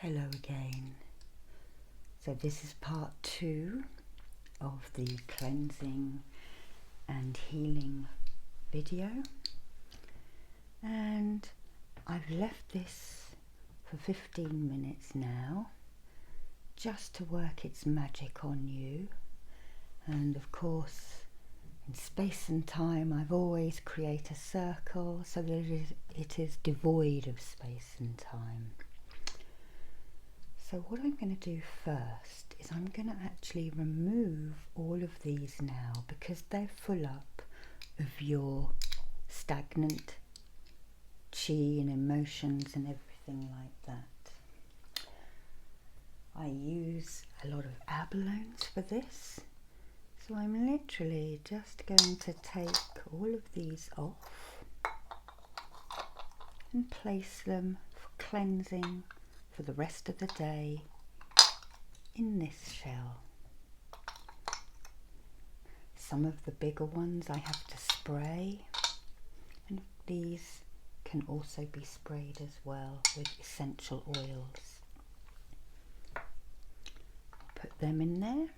Hello again. So this is part 2 of the cleansing and healing video, and I've left this for 15 minutes now just to work its magic on you. And of course, in space and time, I've always created a circle so that it is devoid of space and time. So what I'm going to do first is I'm going to actually remove all of these now, because they're full up of your stagnant chi and emotions and everything like that. I use a lot of abalones for this, so I'm literally just going to take all of these off and place them for cleansing for the rest of the day in this shell. Some of the bigger ones I have to spray, and these can also be sprayed as well with essential oils. Put them in there.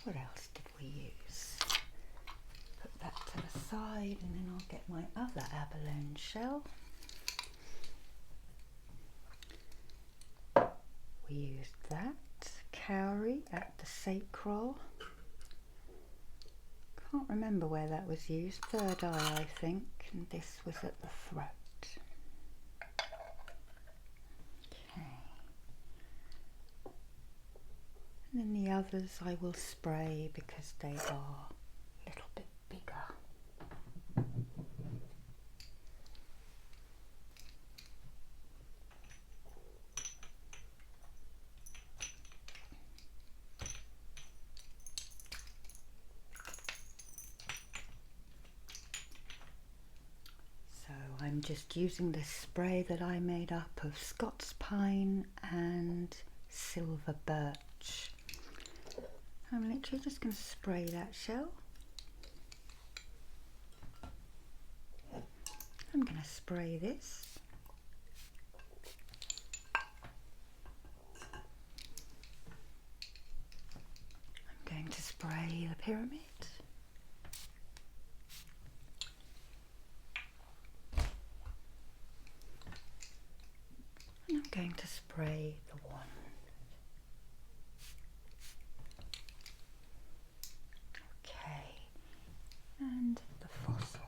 What else did we use? Put that to the side, and then I'll get my other abalone shell. We used that. Cowrie at the sacral. Can't remember where that was used. Third eye, I think. And this was at the throat. Okay. And then the others I will spray because they are a little bit bigger. So I'm just using this spray that I made up of Scots pine and silver birch. I'm literally just going to spray that shell. I'm going to spray this. I'm going to spray the pyramid. And I'm going to spray the wand. Okay, and the fossil.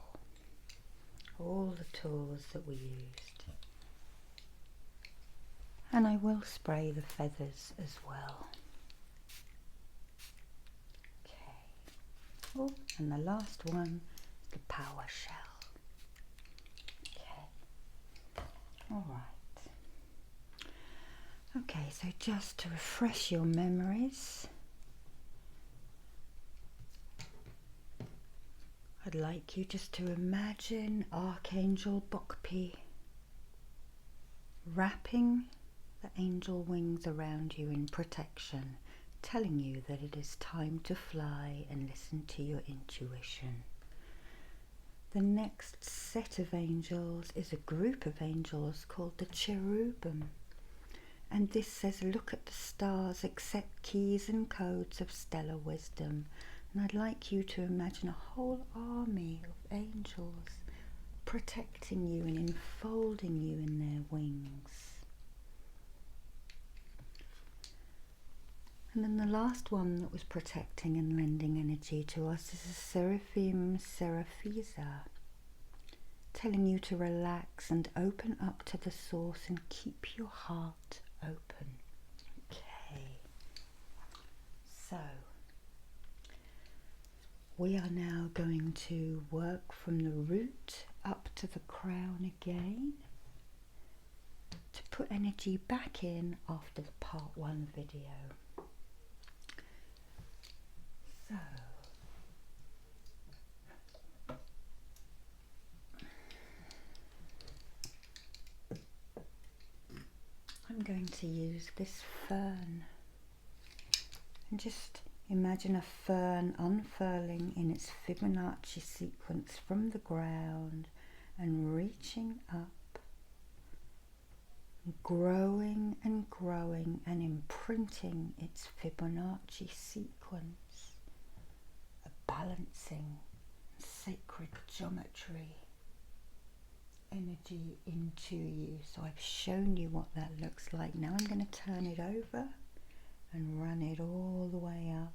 All the tools that we used. And I will spray the feathers as well. Okay. Oh, and the last one, the power shell. Okay. All right. Okay, so just to refresh your memories, I'd like you just to imagine Archangel Bokpi wrapping the angel wings around you in protection, telling you that it is time to fly and listen to your intuition. The next set of angels is a group of angels called the cherubim. And this says, look at the stars, accept keys and codes of stellar wisdom. And I'd like you to imagine a whole army of angels protecting you and enfolding you in their wings. And then the last one that was protecting and lending energy to us is a Seraphim Seraphisa, telling you to relax and open up to the source and keep your heart open. Okay, so we are now going to work from the root up to the crown again to put energy back in after the part 1 video. So I'm going to use this fern and just Imagine a fern unfurling in its Fibonacci sequence from the ground and reaching up, growing and growing and imprinting its Fibonacci sequence, a balancing sacred geometry energy into you. So I've shown you what that looks like. Now I'm going to turn it over and run it all the way up.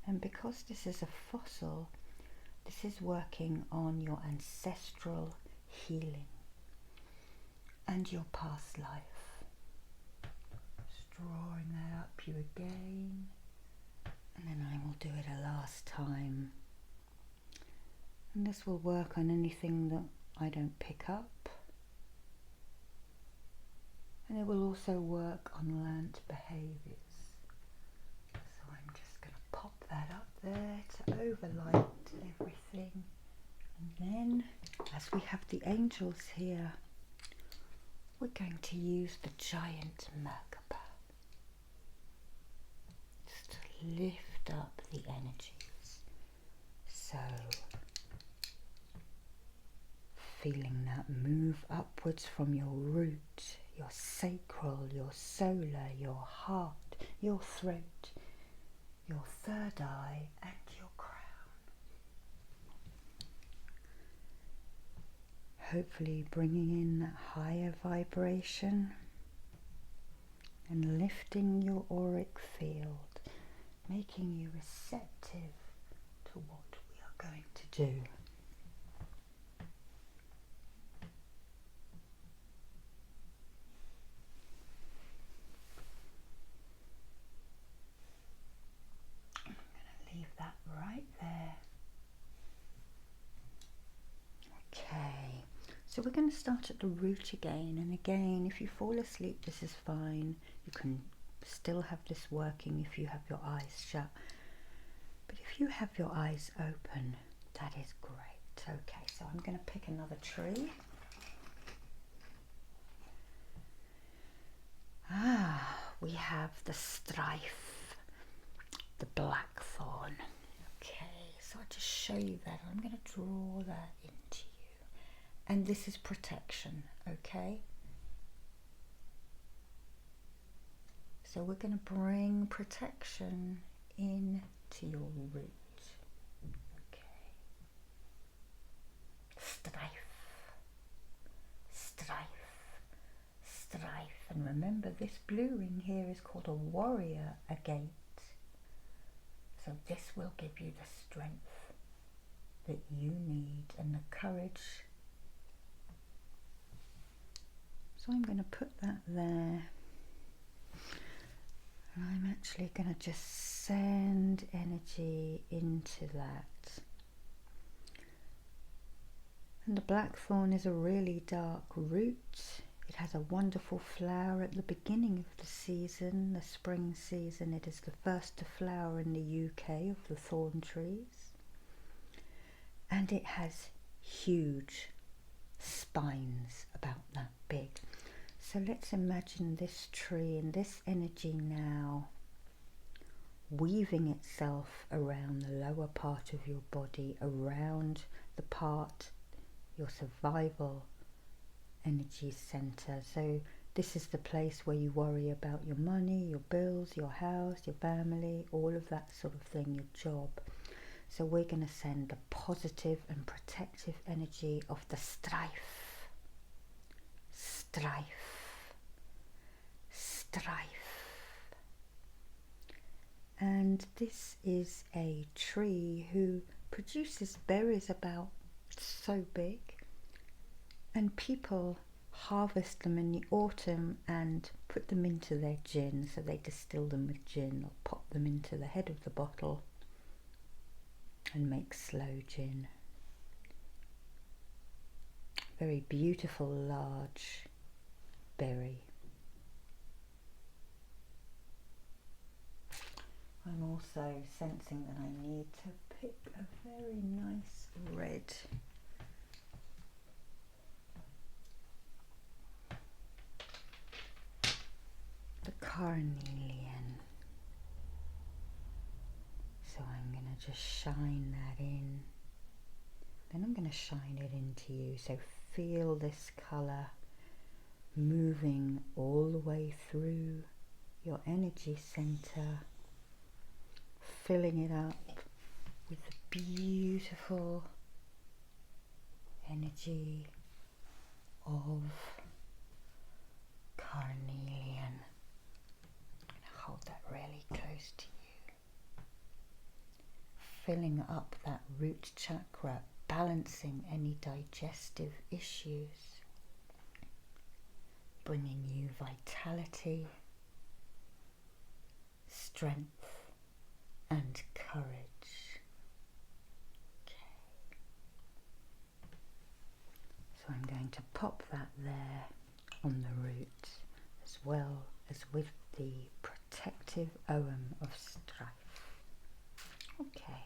And because this is a fossil, this is working on your ancestral healing and your past life. Just drawing that up you again, and then I will do it a last time. And this will work on anything that I don't pick up, and it will also work on learnt behaviours. So I'm just going to pop that up there to overlight everything. And then, as we have the angels here, we're going to use the giant Merkabah just to lift up the energies. So, feeling that move upwards from your root, your sacral, your solar, your heart, your throat, your third eye and your crown. Hopefully bringing in that higher vibration and lifting your auric field, making you receptive to what we are going to do. Leave that right there. Okay, so we're going to start at the root again, and again, if you fall asleep, this is fine. You can still have this working if you have your eyes shut, but if you have your eyes open, that is great. Okay, so I'm going to pick another tree. We have the strife, the blackthorn. Okay, so I'll just show you that. I'm going to draw that into you. And this is protection, okay? So we're going to bring protection into your root. Okay. Strife, strife, strife. And remember, this blue ring here is called a warrior agate. So this will give you the strength that you need and the courage. So I'm going to put that there. And I'm actually going to just send energy into that. And the blackthorn is a really dark root. It has a wonderful flower at the beginning of the season, the spring season. It is the first to flower in the UK of the thorn trees. And it has huge spines, about that big. So let's imagine this tree and this energy now weaving itself around the lower part of your body, around the part, your survival energy center. So this is the place where you worry about your money, your bills, your house, your family, all of that sort of thing, your job. So we're going to send the positive and protective energy of the strife, strife, strife. And this is a tree who produces berries about so big, and people harvest them in the autumn and put them into their gin. So they distill them with gin or pop them into the head of the bottle and make slow gin. Very beautiful large berry. I'm also sensing that I need to pick a very nice red. The carnelian. just shine that in. Then I'm going to shine it into you. So feel this colour moving all the way through your energy centre, filling it up with the beautiful energy of carnelian. I'm going to hold that really close to you. Filling up that root chakra, balancing any digestive issues, bringing you vitality, strength and courage. Okay. So I'm going to pop that there on the root, as well as with the protective Om of strife. Okay.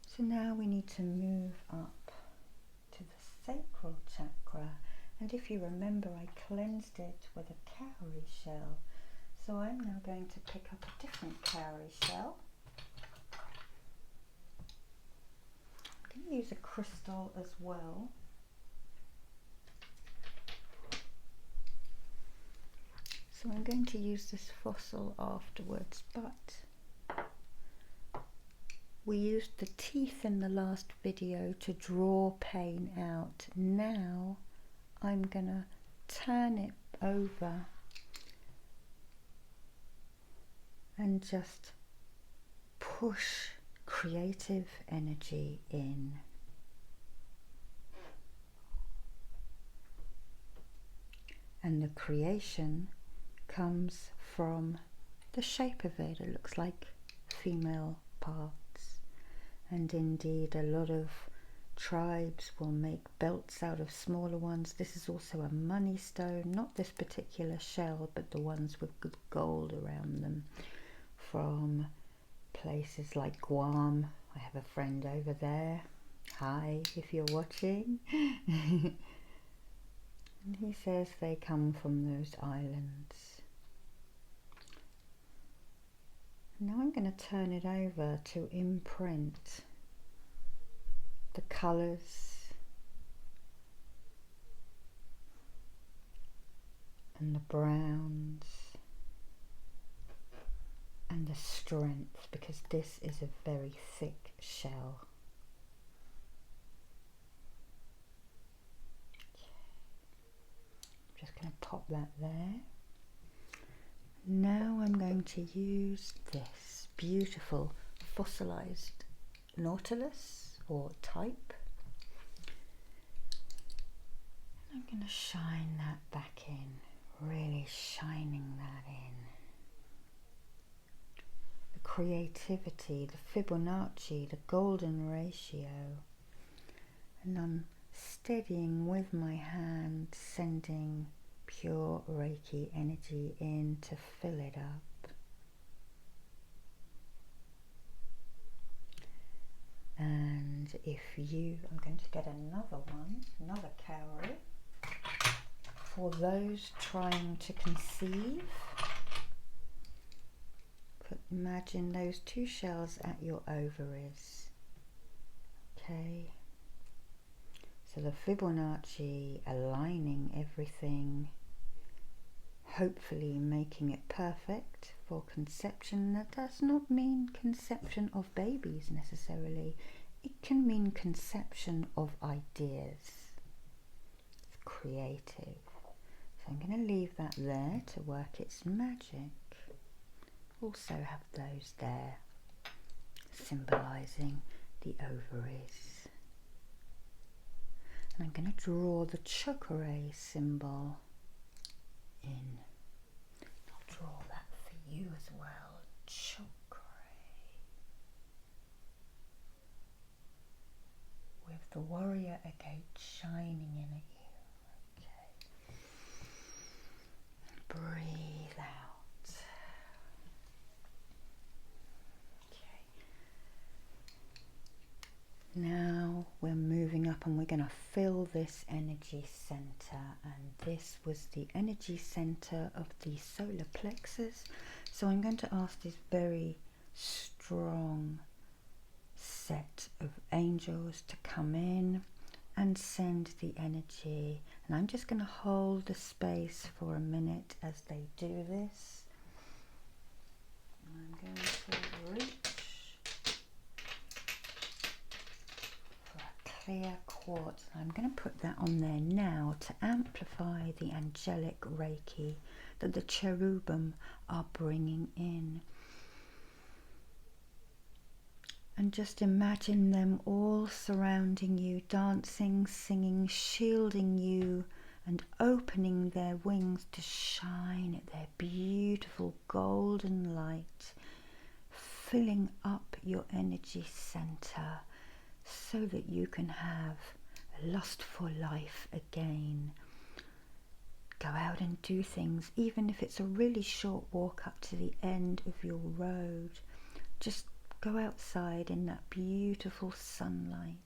So now we need to move up to the Sacral Chakra, and if you remember, I cleansed it with a cowrie shell. So I'm now going to pick up a different cowrie shell. I'm going to use a crystal as well. So I'm going to use this fossil afterwards, but we used the teeth in the last video to draw pain out. Now I'm going to turn it over and just push creative energy in. And the creation comes from the shape of it. It looks like female parts. And indeed, a lot of tribes will make belts out of smaller ones. This is also a money stone, not this particular shell, but the ones with good gold around them, from places like Guam. I have a friend over there. Hi, if you're watching. And he says they come from those islands. Now I'm going to turn it over to imprint the colours and the browns and the strength, because this is a very thick shell. I'm just going to pop that there. Now I'm going to use this beautiful fossilized nautilus or type. I'm going to shine that back in, really shining that in. The creativity, the Fibonacci, the golden ratio. And I'm steadying with my hand, sending pure Reiki energy in to fill it up. And if you, I'm going to get another one, another cowrie, for those trying to conceive. Imagine those two shells at your ovaries. Okay. So the Fibonacci aligning everything, hopefully making it perfect for conception. That does not mean conception of babies necessarily. It can mean conception of ideas. It's creative. So I'm going to leave that there to work its magic. Also have those there, symbolising the ovaries. And I'm going to draw the chakra symbol in. I'll draw that for you as well. Chakra. With the warrior agate shining in at you. Okay. Breathe out. Okay. Now we're moving up and we're going to fill this energy center, and this was the energy center of the solar plexus. So I'm going to ask this very strong set of angels to come in and send the energy. And I'm just going to hold the space for a minute as they do this. I'm going to reach for a clear quartz. I'm going to put that on there now to amplify the angelic Reiki that the cherubim are bringing in. And just imagine them all surrounding you, dancing, singing, shielding you, and opening their wings to shine their beautiful golden light, filling up your energy center so that you can have a lust for life again. Go out and do things, even if it's a really short walk up to the end of your road. Just go outside in that beautiful sunlight.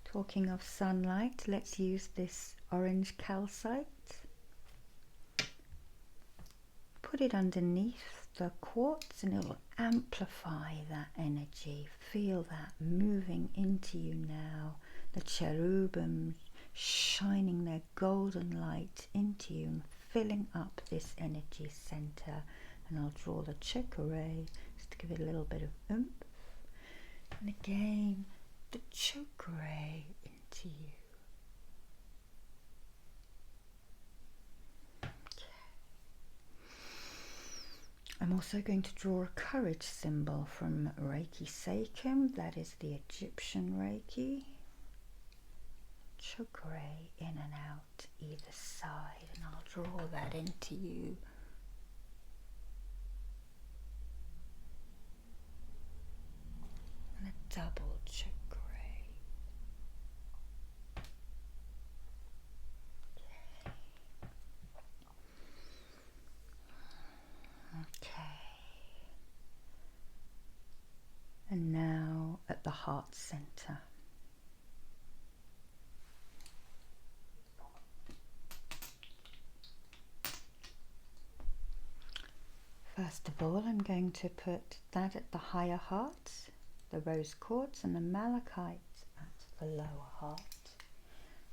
Talking of sunlight, let's use this orange calcite. Put it underneath the quartz and it will amplify that energy. Feel that moving into you now. The cherubim shining their golden light into you and filling up this energy center. And I'll draw the chakra just to give it a little bit of oomph. And again, the chakra into you. I'm also going to draw a courage symbol from Reiki Sacral. That is the Egyptian Reiki. Chakra in and out either side, and I'll draw that into you. And a double chakra. Okay. And now at the heart center. First of all, I'm going to put that at the higher heart, the rose quartz, and the malachite at the lower heart.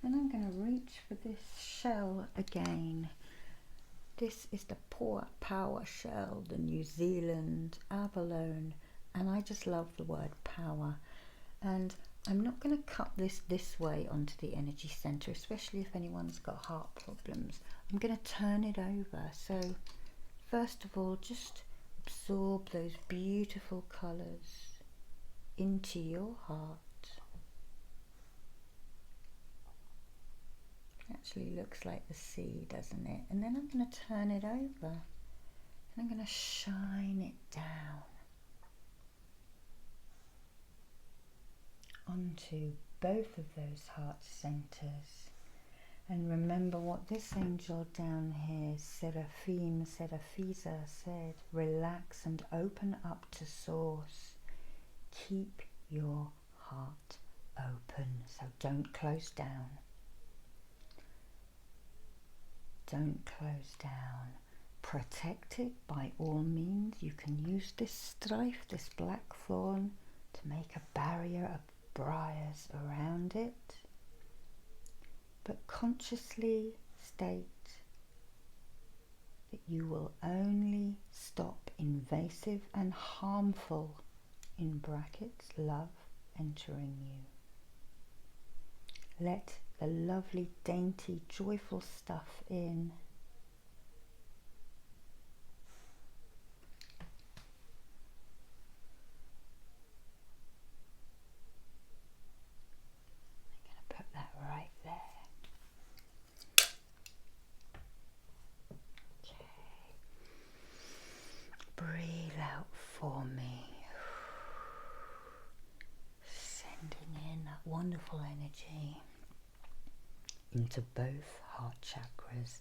Then I'm going to reach for this shell again. This is the power shell, the New Zealand abalone, and I just love the word power. And I'm not going to cut this way onto the energy center, especially if anyone's got heart problems. I'm going to turn it over. So first of all, just absorb those beautiful colors into your heart. Actually looks like the sea, doesn't it? And then I'm going to turn it over and I'm going to shine it down onto both of those heart centers. And remember what this angel down here, Seraphim, Seraphiza, said: relax and open up to source. Keep your heart open, so don't close down. Don't close down. Protect it by all means. You can use this strife, this black thorn, to make a barrier of briars around it. But consciously state that you will only stop invasive and harmful, in brackets, love entering you. Let the lovely, dainty, joyful stuff in. I'm going to put that right there. Okay. Breathe out for me. Sending in that wonderful energy into both heart chakras,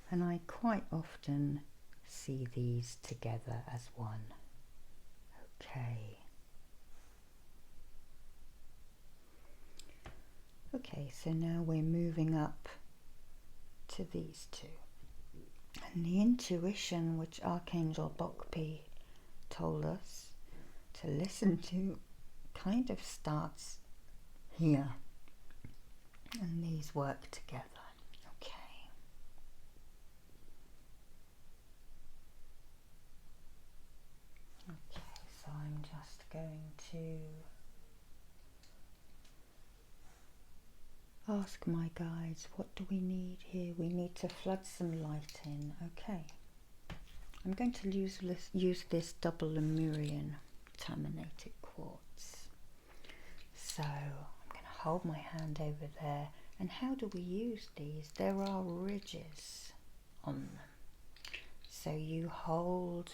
and I quite often see these together as one. Okay, so now we're moving up to these two. And the intuition which Archangel Bokpi told us to listen to kind of starts here. And these work together. Okay. Okay, so I'm just going to ask my guides, what do we need here? We need to flood some light in. Okay. I'm going to use this double Lemurian terminated quartz. So I'm going to hold my hand over there. And how do we use these? There are ridges on them. So you hold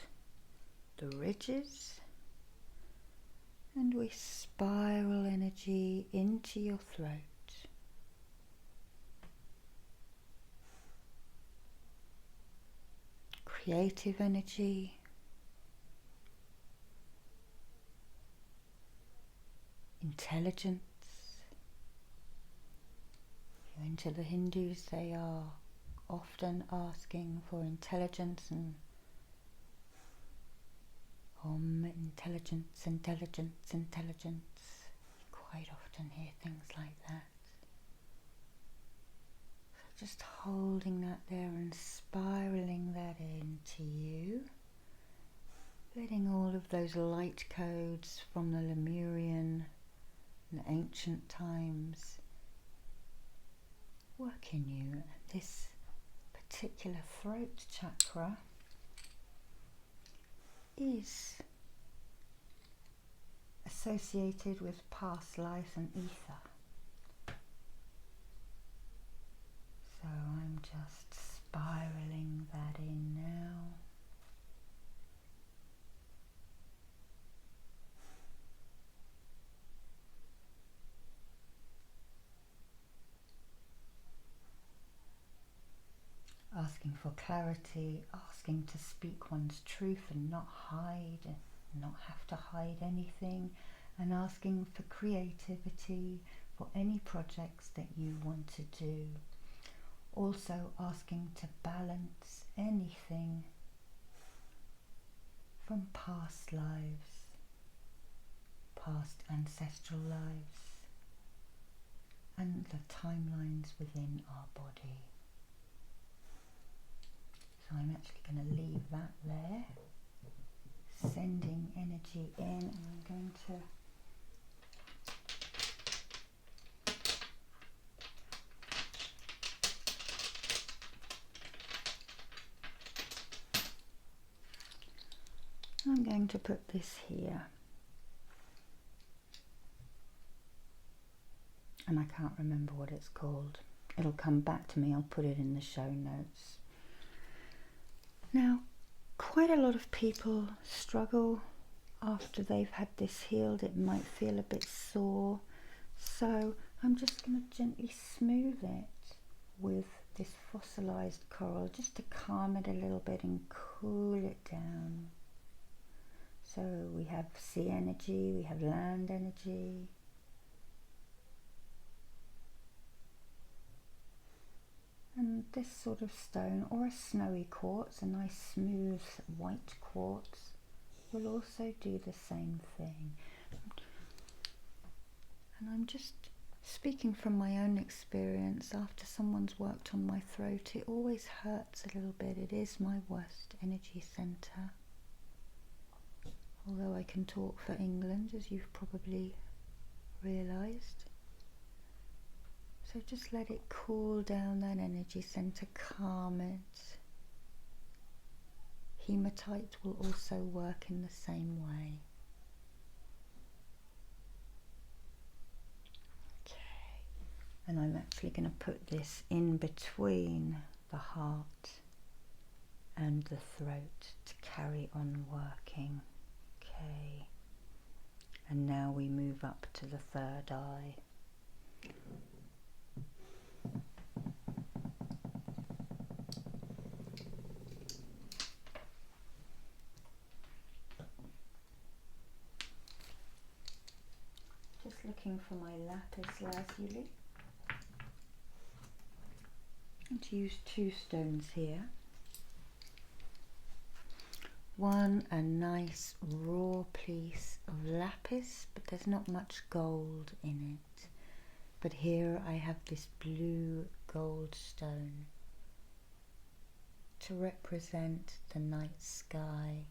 the ridges and we spiral energy into your throat. Creative energy, intelligence. If you're into the Hindus, they are often asking for intelligence and intelligence, intelligence, intelligence. You quite often hear things like that. So just holding that there and spiraling that into you. Letting all of those light codes from the Lemurian and ancient times work in you. And this particular throat chakra is associated with past life and ether. So I'm just spiraling that in now. Asking for clarity, asking to speak one's truth and not hide, and not have to hide anything, and asking for creativity for any projects that you want to do. Also asking to balance anything from past lives, past ancestral lives, and the timelines within our body. So I'm actually going to leave that there, sending energy in, and I'm going to put this here. And I can't remember what it's called. It'll come back to me, I'll put it in the show notes. Now, quite a lot of people struggle after they've had this healed. It might feel a bit sore. So I'm just going to gently smooth it with this fossilized coral just to calm it a little bit and cool it down. So we have sea energy, we have land energy. And this sort of stone, or a snowy quartz, a nice smooth white quartz, will also do the same thing. And I'm just speaking from my own experience. After someone's worked on my throat, it always hurts a little bit. It is my worst energy centre. Although I can talk for England, as you've probably realised. So just let it cool down that energy centre, calm it. Hematite will also work in the same way. Okay, and I'm actually going to put this in between the heart and the throat to carry on working. Okay, and now we move up to the third eye. Just looking for my lapis lazuli. I'm going to use two stones here. a nice raw piece of lapis, but there's not much gold in it. But here I have this blue gold stone to represent the night sky.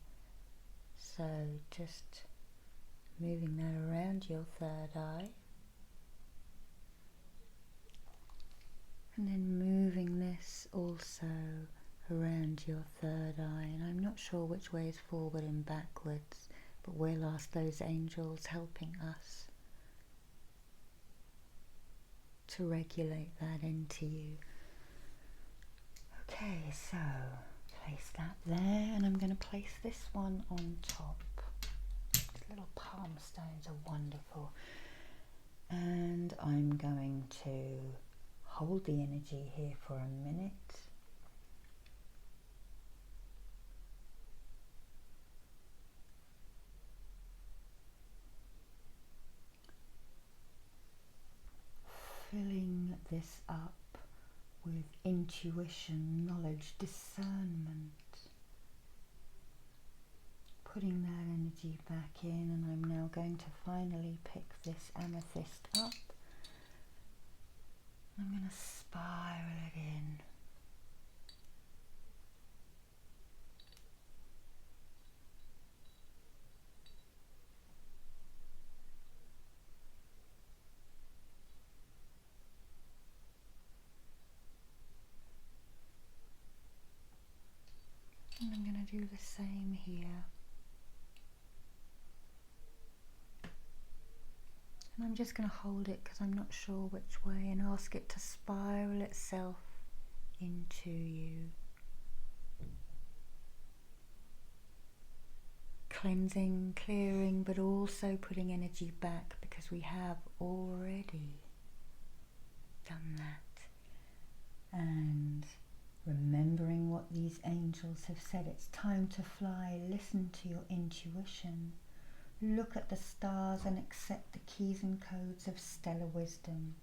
So just moving that around your third eye. And then moving this also around your third eye. And I'm not sure which way is forward and backwards, but we'll ask those angels helping us to regulate that into you. Okay, so place that there, and I'm going to place this one on top. These little palm stones are wonderful. And I'm going to hold the energy here for a minute. Filling this up with intuition, knowledge, discernment. Putting that energy back in, and I'm now going to finally pick this amethyst up. I'm going to spiral it in. And I'm going to do the same here. And I'm just going to hold it because I'm not sure which way, and ask it to spiral itself into you. Cleansing, clearing, but also putting energy back, because we have already done that. And remembering what these angels have said, it's time to fly. Listen to your intuition. Look at the stars and accept the keys and codes of stellar wisdom.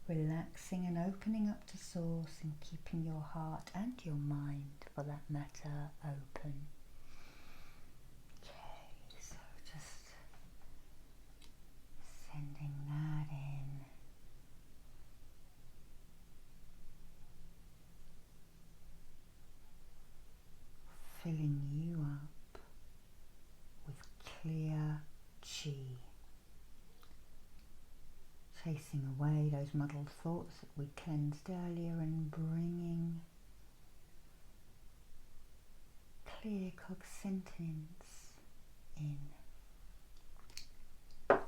Relaxing and opening up to source, and keeping your heart and your mind, for that matter, open. Okay, so just sending that in. Filling you up with clear chi. Chasing away those muddled thoughts that we cleansed earlier, and bringing clear cognizance in. I'm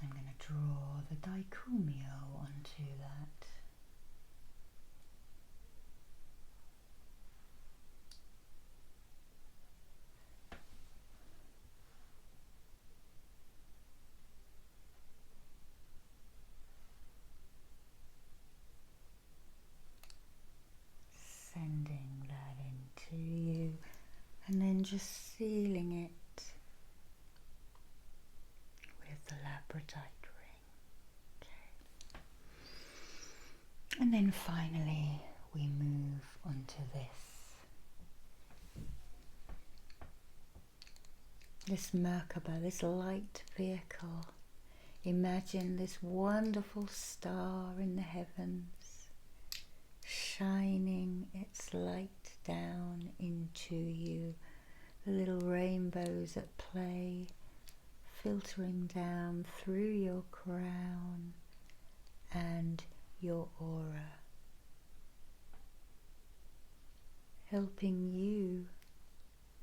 going to draw the Daikumyo onto that. Sending that into you, and then just sealing it with the labradorite ring. Okay. And then finally we move onto this Merkabah, this light vehicle. Imagine this wonderful star in the heavens, shining its light down into you, the little rainbows at play, filtering down through your crown and your aura, helping you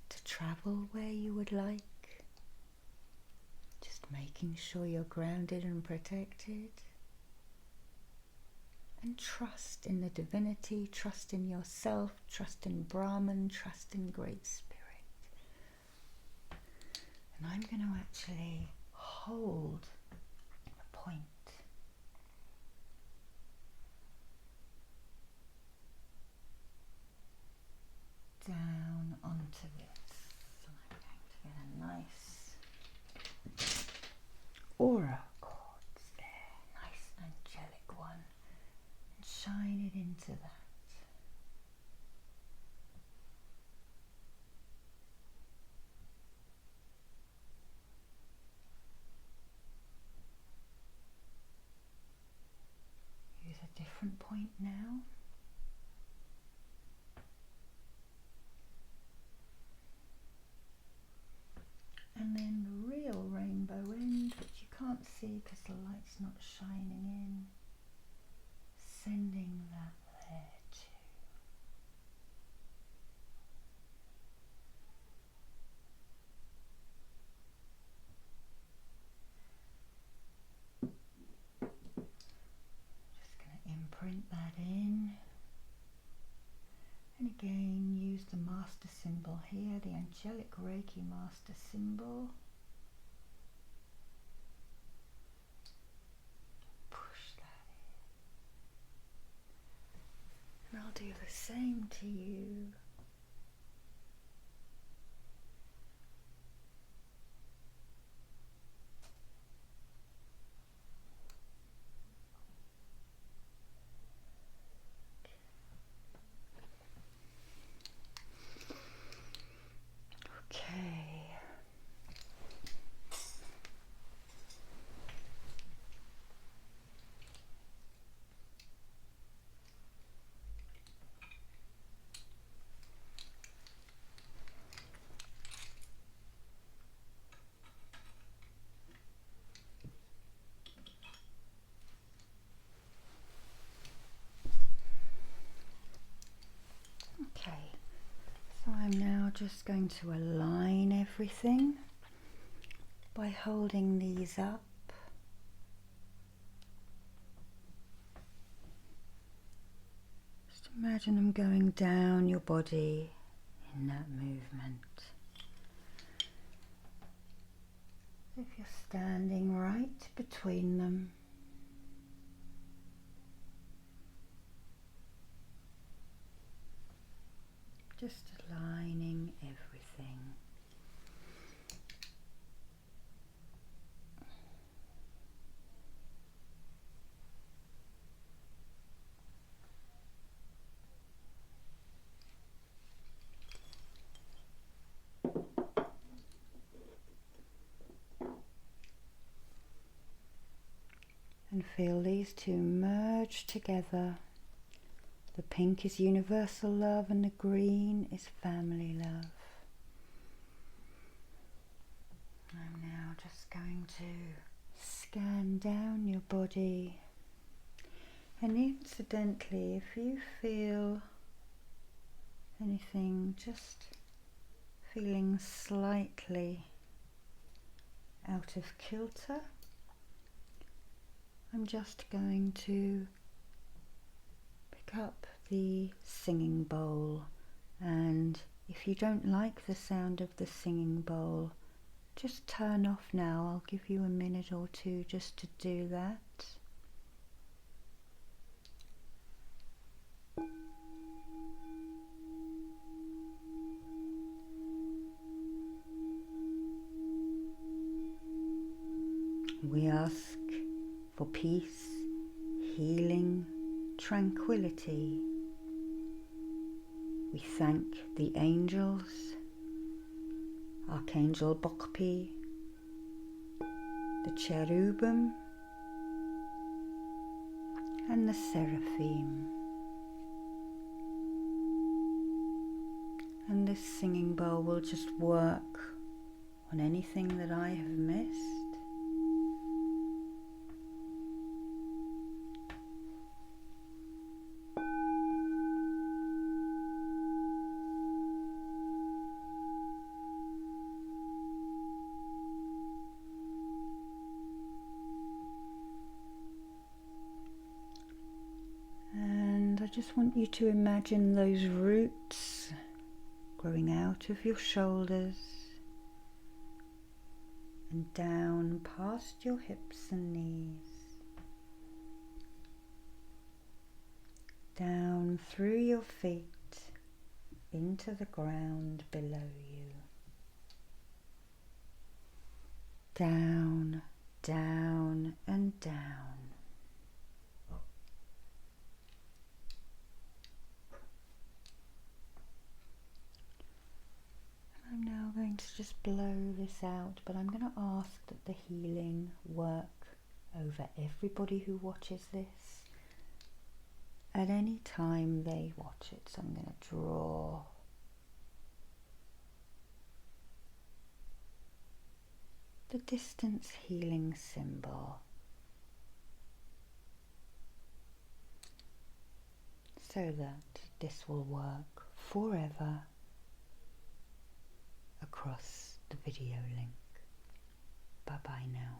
to travel where you would like, just making sure you're grounded and protected. And trust in the divinity, trust in yourself, trust in Brahman, trust in Great Spirit. And I'm going to actually hold the point down onto this. So I'm going to get a nice aura quartz there, nice angelic one. Shine it point now. And then the real rainbow end, which you can't see because the light's not shining in, sending that there too. Just going to imprint that in. And again, use the master symbol here, the angelic Reiki master symbol. Push that in. And I'll do the same to you. Okay. Okay, so I'm now just going to align everything by holding these up. Just imagine them going down your body in that movement. If you're standing right between them, just aligning everything. And feel these two merge together. The pink is universal love and the green is family love. I'm now just going to scan down your body, and incidentally, if you feel anything just feeling slightly out of kilter, I'm just going to pick up the singing bowl, and if you don't like the sound of the singing bowl, just turn off now. I'll give you a minute or two just to do that. We ask for peace, healing, tranquility. We thank the angels, Archangel Bokpi, the cherubim, and the seraphim. And this singing bowl will just work on anything that I have missed. I just want you to imagine those roots growing out of your shoulders and down past your hips and knees, down through your feet into the ground below you, down, down and down. I'm now going to just blow this out, but I'm going to ask that the healing work over everybody who watches this, at any time they watch it. So I'm going to draw the distance healing symbol so that this will work forever across the video link. Bye bye now.